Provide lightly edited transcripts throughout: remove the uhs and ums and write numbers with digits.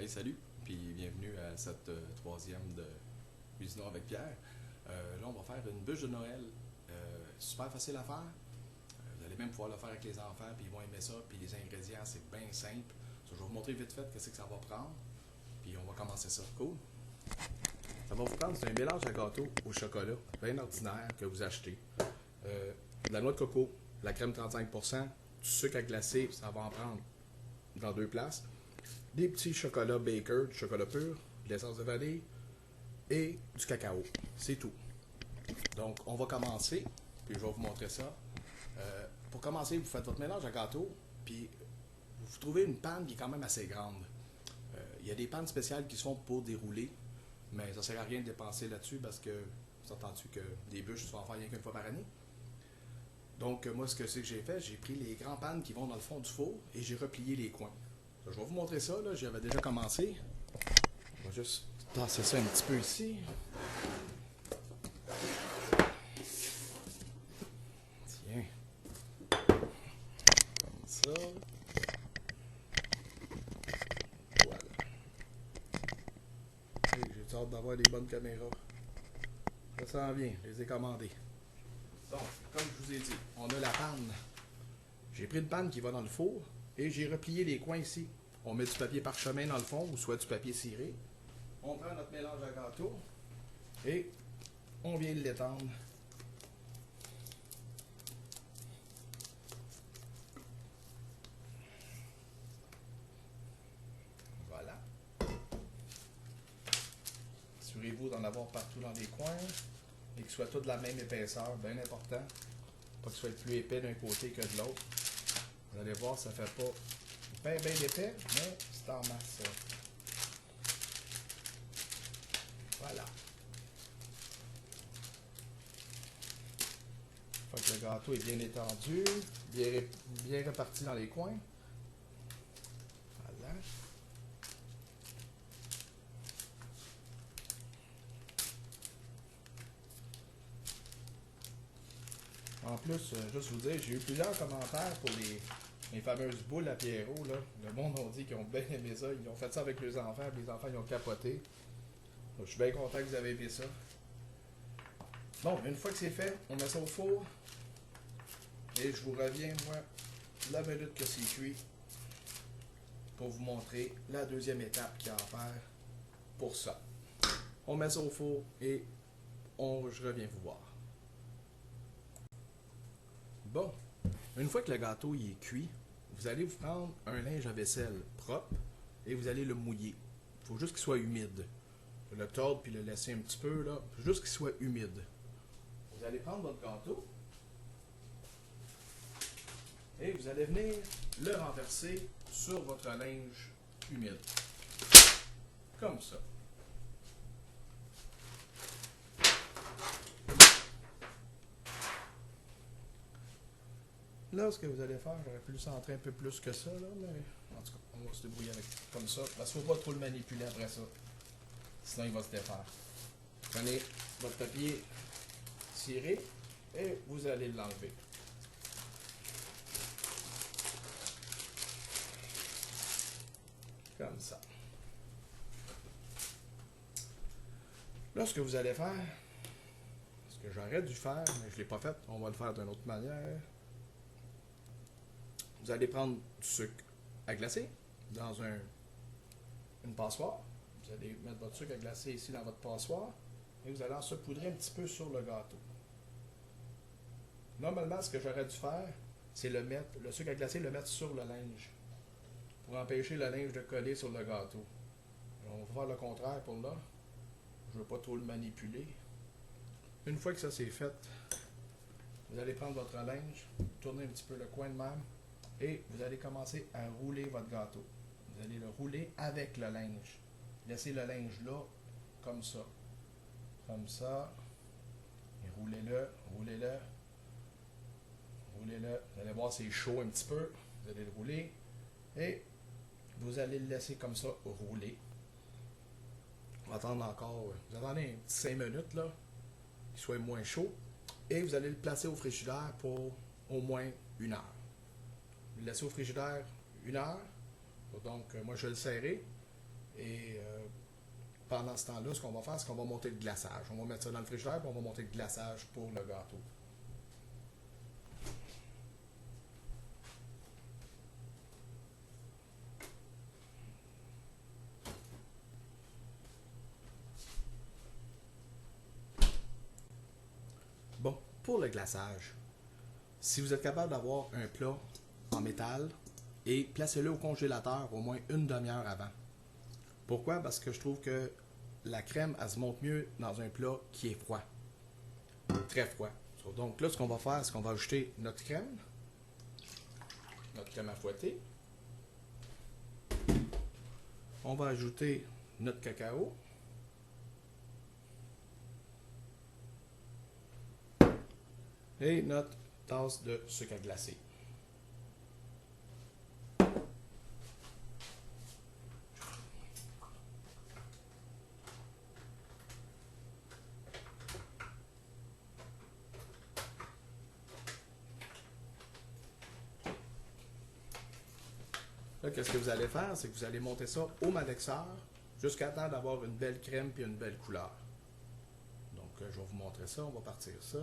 Hey, salut, puis bienvenue à cette troisième de Cuisinons avec Pierre. Là, on va faire une bûche de Noël. Super facile à faire. Vous allez même pouvoir le faire avec les enfants, puis ils vont aimer ça. Puis les ingrédients, c'est bien simple. Je vais vous montrer vite fait qu'est-ce que ça va prendre. Puis on va commencer ça. Cool? Ça va vous prendre, c'est un mélange à gâteau au chocolat, bien ordinaire que vous achetez. De la noix de coco, la crème 35%, du sucre à glacer, ça va en prendre dans deux places. Des petits chocolats Baker, du chocolat pur, de l'essence de vanille et du cacao. C'est tout. Donc, on va commencer, puis je vais vous montrer ça. Pour commencer, vous faites votre mélange à gâteau, puis vous trouvez une panne qui est quand même assez grande. Il y a des pannes spéciales qui se font pour dérouler, mais ça ne sert à rien de dépenser là-dessus parce que, vous entendez que des bûches, tu vas en faire rien qu'une fois par année. Donc, moi, ce que c'est que j'ai fait, j'ai pris les grands pannes qui vont dans le fond du four et j'ai replié les coins. Je vais vous montrer ça, là. J'avais déjà commencé. On va juste tasser ça un petit peu ici. Tiens. Comme ça. Voilà. Hey, j'ai hâte d'avoir des bonnes caméras. Ça s'en vient, je les ai commandées. Donc, comme je vous ai dit, on a la panne. J'ai pris une panne qui va dans le four et j'ai replié les coins ici. On met du papier parchemin dans le fond ou soit du papier ciré. On prend notre mélange à gâteau et on vient l'étendre. Voilà. Assurez-vous d'en avoir partout dans les coins et qu'ils soient tous de la même épaisseur, bien important. Pas qu'ils soient plus épais d'un côté que de l'autre. Vous allez voir, ça fait pas bien épais, mais c'est en masse ça. Voilà. Une fois que le gâteau est bien étendu, bien réparti dans les coins. Voilà. En plus, juste vous dire, j'ai eu plusieurs commentaires pour les fameuses boules à Pierrot. Là. Le monde a dit qu'ils ont bien aimé ça. Ils ont fait ça avec les enfants, puis les enfants ils ont capoté. Donc, je suis bien content que vous avez aimé ça. Bon, une fois que c'est fait, on met ça au four. Et je vous reviens, moi, la minute que c'est cuit, pour vous montrer la deuxième étape qu'il y a à faire pour ça. On met ça au four et je reviens vous voir. Bon, une fois que le gâteau il est cuit, vous allez vous prendre un linge à vaisselle propre et vous allez le mouiller. Il faut juste qu'il soit humide. Le tordre puis le laisser un petit peu, là, juste qu'il soit humide. Vous allez prendre votre gâteau et vous allez venir le renverser sur votre linge humide. Comme ça. Là, ce que vous allez faire, j'aurais pu le centrer un peu plus que ça, là, mais en tout cas, on va se débrouiller avec comme ça. Parce qu'il ne faut pas trop le manipuler après ça. Sinon, il va se défaire. Prenez votre papier ciré et vous allez l'enlever. Comme ça. Là, ce que vous allez faire, ce que j'aurais dû faire, mais je ne l'ai pas fait, on va le faire d'une autre manière. Vous allez prendre du sucre à glacer dans une passoire. Vous allez mettre votre sucre à glacer ici dans votre passoire et vous allez en saupoudrer un petit peu sur le gâteau. Normalement, ce que j'aurais dû faire, c'est le sucre à glacer, le mettre sur le linge pour empêcher le linge de coller sur le gâteau. On va faire le contraire pour là. Je ne veux pas trop le manipuler. Une fois que ça c'est fait, vous allez prendre votre linge, tourner un petit peu le coin de même et vous allez commencer à rouler votre gâteau. Vous allez le rouler avec le linge. Laissez le linge là, comme ça. Comme ça. Et roulez-le, roulez-le. Roulez-le. Vous allez voir, c'est chaud un petit peu. Vous allez le rouler. Et vous allez le laisser comme ça rouler. On va attendre encore. Vous attendez un petit 5 minutes là, qu'il soit moins chaud. Et vous allez le placer au frigidaire pour au moins 1 heure. Vous le laissez au frigidaire 1 heure. Donc, moi, je vais le serrer. Et pendant ce temps-là, ce qu'on va faire, c'est qu'on va monter le glaçage. On va mettre ça dans le frigidaire, puis on va monter le glaçage pour le gâteau. Bon, pour le glaçage, si vous êtes capable d'avoir un plat en métal, et placez-le au congélateur au moins une demi-heure avant. Pourquoi? Parce que je trouve que la crème, elle se monte mieux dans un plat qui est froid. Très froid. Donc là, ce qu'on va faire, c'est qu'on va ajouter notre crème à fouetter. On va ajouter notre cacao. Et notre tasse de sucre à glacer. Là, qu'est-ce que vous allez faire? C'est que vous allez monter ça au malaxeur jusqu'à temps d'avoir une belle crème et une belle couleur. Donc, je vais vous montrer ça. On va partir ça.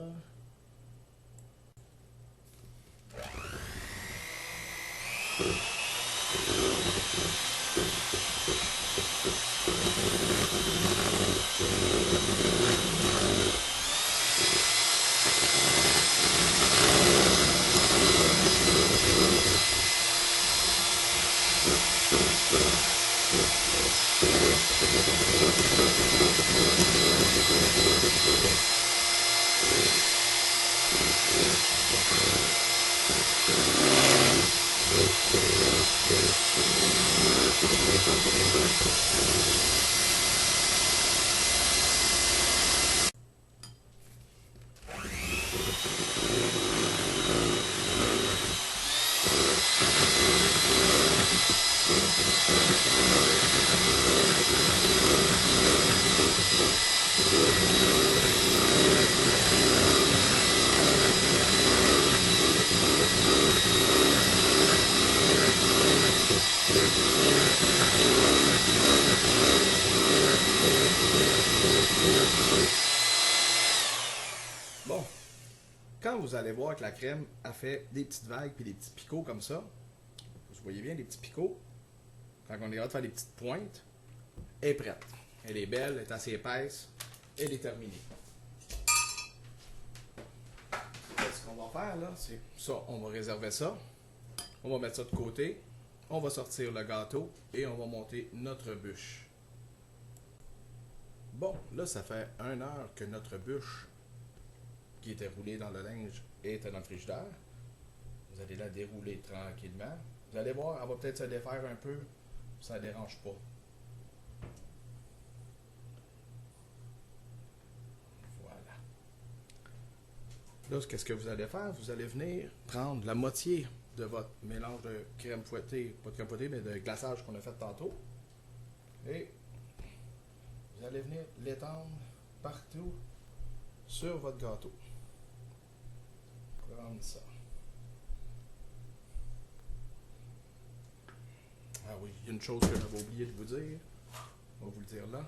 Bon, quand vous allez voir que la crème a fait des petites vagues puis des petits picots comme ça, vous voyez bien les petits picots, quand on est capable de faire des petites pointes, elle est prête. Elle est belle, elle est assez épaisse, elle est terminée. Ce qu'on va faire là, c'est ça, on va réserver ça, on va mettre ça de côté, on va sortir le gâteau et on va monter notre bûche. Bon, là ça fait 1 heure que notre bûche qui était roulée dans le linge était dans le frigidaire. Vous allez la dérouler tranquillement. Vous allez voir, elle va peut-être se défaire un peu, ça ne dérange pas. Voilà. Là, qu'est-ce que vous allez faire? Vous allez venir prendre la moitié de votre mélange de crème fouettée, pas de crème fouettée, mais de glaçage qu'on a fait tantôt. Et vous allez venir l'étendre partout sur votre gâteau. Prendre ça. Ah oui, il y a une chose que j'avais oublié de vous dire. On va vous le dire là.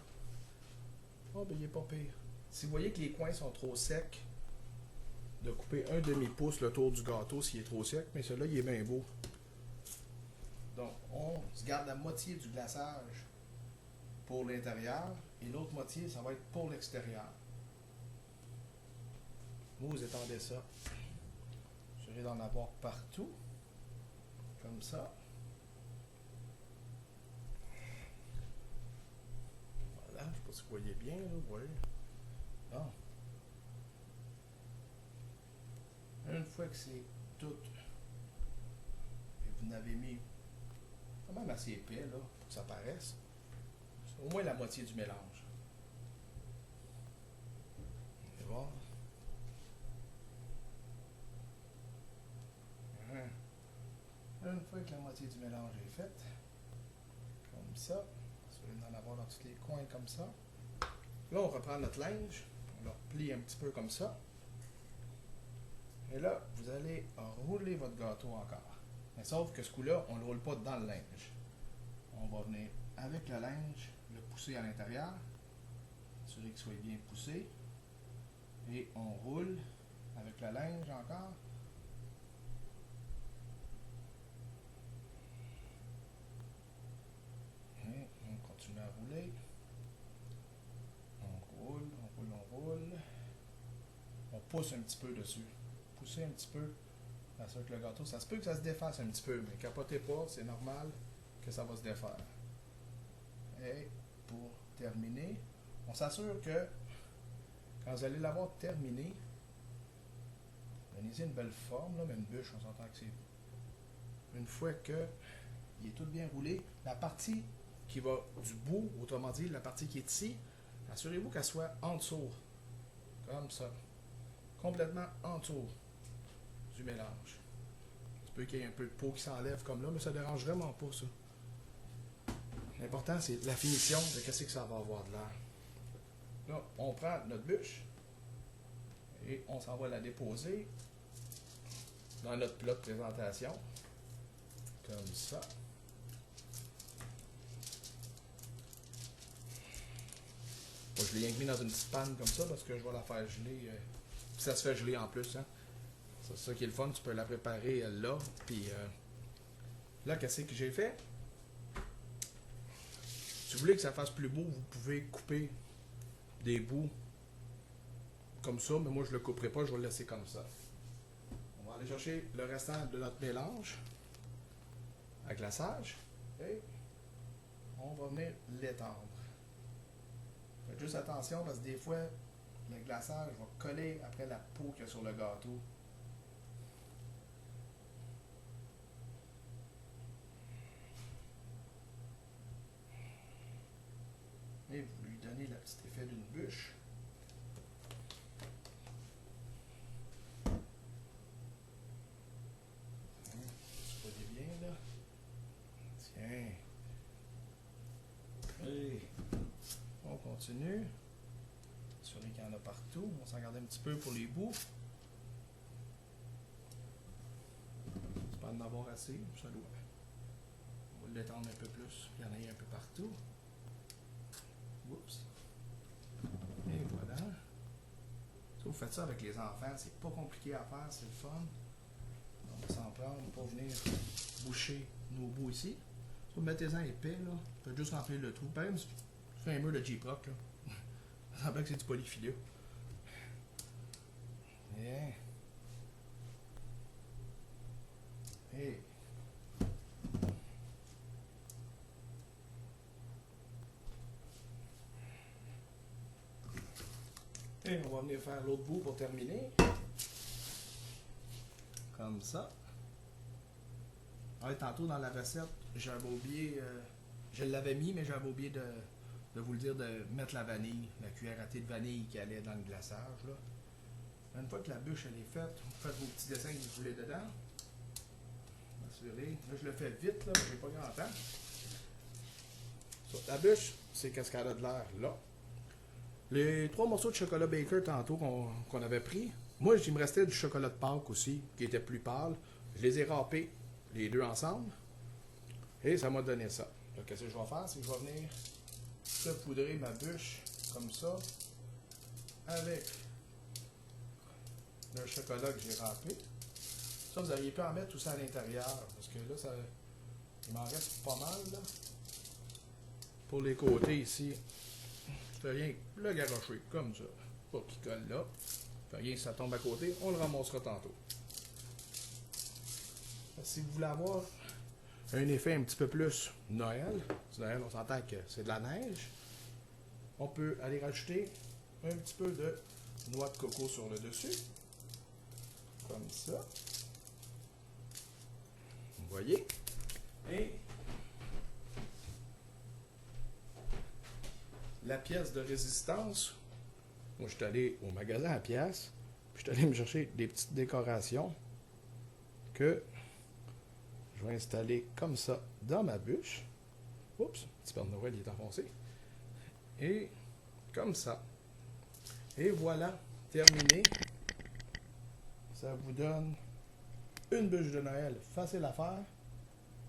Oh, ben il n'est pas pire. Si vous voyez que les coins sont trop secs, de couper un demi-pouce le tour du gâteau s'il est trop sec, mais celui-là, il est bien beau. Donc, on se garde la moitié du glaçage pour l'intérieur et l'autre moitié, ça va être pour l'extérieur. Vous étendez ça. J'essaie d'en avoir partout. Comme ça. Voilà, je ne sais pas si vous voyez bien, là, oui. Bon. Une fois que c'est tout, et vous n'avez mis quand même assez épais, là, pour que ça paraisse, au moins la moitié du mélange. On va voir. Une fois que la moitié du mélange est faite, comme ça, vous allez en avoir dans tous les coins comme ça. Là, on reprend notre linge, on le replie un petit peu comme ça. Et là, vous allez rouler votre gâteau encore. Mais sauf que ce coup-là, on ne le roule pas dans le linge. On va venir avec le linge, le pousser à l'intérieur, assurer qu'il soit bien poussé, et on roule avec le linge encore. Et on continue à rouler. On roule, on roule, on roule. On pousse un petit peu dessus. Pousser un petit peu. Assurer que le gâteau, ça se peut que ça se défasse un petit peu, mais capotez pas, c'est normal que ça va se défaire. Et pour terminer, on s'assure que quand vous allez l'avoir terminé, donnez-y une belle forme, là, mais une bûche, on s'entend que c'est. Une fois que il est tout bien roulé, la partie qui va du bout, autrement dit, la partie qui est ici, assurez-vous qu'elle soit en dessous. Comme ça. Complètement en dessous du mélange. Il peut qu'il y ait un peu de peau qui s'enlève comme là, mais ça ne dérange vraiment pas ça. L'important, c'est la finition de qu'est-ce que ça va avoir de l'air. Là, on prend notre bûche et on s'en va la déposer dans notre plat de présentation. Comme ça. Moi, je l'ai rien mis dans une petite panne comme ça parce que je vais la faire geler. Puis ça se fait geler en plus. Hein. C'est ça qui est le fun. Tu peux la préparer là. Puis là, qu'est-ce que j'ai fait? Si vous voulez que ça fasse plus beau, vous pouvez couper des bouts comme ça. Mais moi, je ne le couperai pas. Je vais le laisser comme ça. On va aller chercher le restant de notre mélange à glaçage. Et on va venir l'étendre. Faites juste attention parce que des fois, le glaçage va coller après la peau qu'il y a sur le gâteau. Et vous lui donnez le petit effet d'une bûche. Tu vois bien là? Tiens. Et on continue. Assurer qu'il y en a partout. On s'en garde un petit peu pour les bouts. C'est pas d'en avoir assez, ça doit. On va l'étendre un peu plus. Il y en a un peu partout. Oups. Et voilà. Ça, vous faites ça avec les enfants. C'est pas compliqué à faire, c'est le fun. On va s'en prendre pour venir boucher nos bouts ici. Vous mettez-en épais, là. Vous faites juste remplir le trou. Par exemple, tu fais un mur de J-Proc, là. Ça semble que c'est du polyfilet. Bien. Et on va venir faire l'autre bout pour terminer. Comme ça. Tantôt dans la recette, j'avais oublié, je l'avais mis, mais j'avais oublié de vous le dire, de mettre la vanille, la cuillère à thé de vanille qui allait dans le glaçage. Là. Une fois que la bûche elle est faite, vous faites vos petits dessins que vous voulez dedans. Assurez. Là, je le fais vite, là, j'ai pas grand temps. La bûche, c'est qu'est-ce qu'elle a de l'air là. Les 3 morceaux de chocolat Baker tantôt qu'on avait pris, moi, il me restait du chocolat de Pâques aussi, qui était plus pâle. Je les ai râpés, les deux ensemble, et ça m'a donné ça. Donc, qu'est-ce que je vais faire? C'est que je vais venir saupoudrer ma bûche comme ça, avec le chocolat que j'ai râpé. Ça, vous auriez pu en mettre tout ça à l'intérieur, parce que là, il m'en reste pas mal, là. Pour les côtés ici, je fais rien que le garrocher, comme ça, pour qu'il colle là. Je fais rien que ça tombe à côté, on le ramassera tantôt. Si vous voulez avoir un effet un petit peu plus Noël, Noël, on s'entend que c'est de la neige, on peut aller rajouter un petit peu de noix de coco sur le dessus, comme ça. Vous voyez? Et la pièce de résistance, moi je suis allé au magasin à pièces, puis je suis allé me chercher des petites décorations que je vais installer comme ça dans ma bûche. Oups, le petit Père Noël il est enfoncé. Et comme ça. Et voilà, terminé. Ça vous donne une bûche de Noël facile à faire.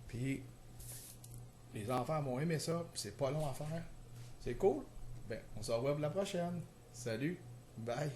Puis, les Les enfants vont aimer ça, puis c'est pas long à faire. C'est cool? Ben, on se revoit pour la prochaine. Salut, bye!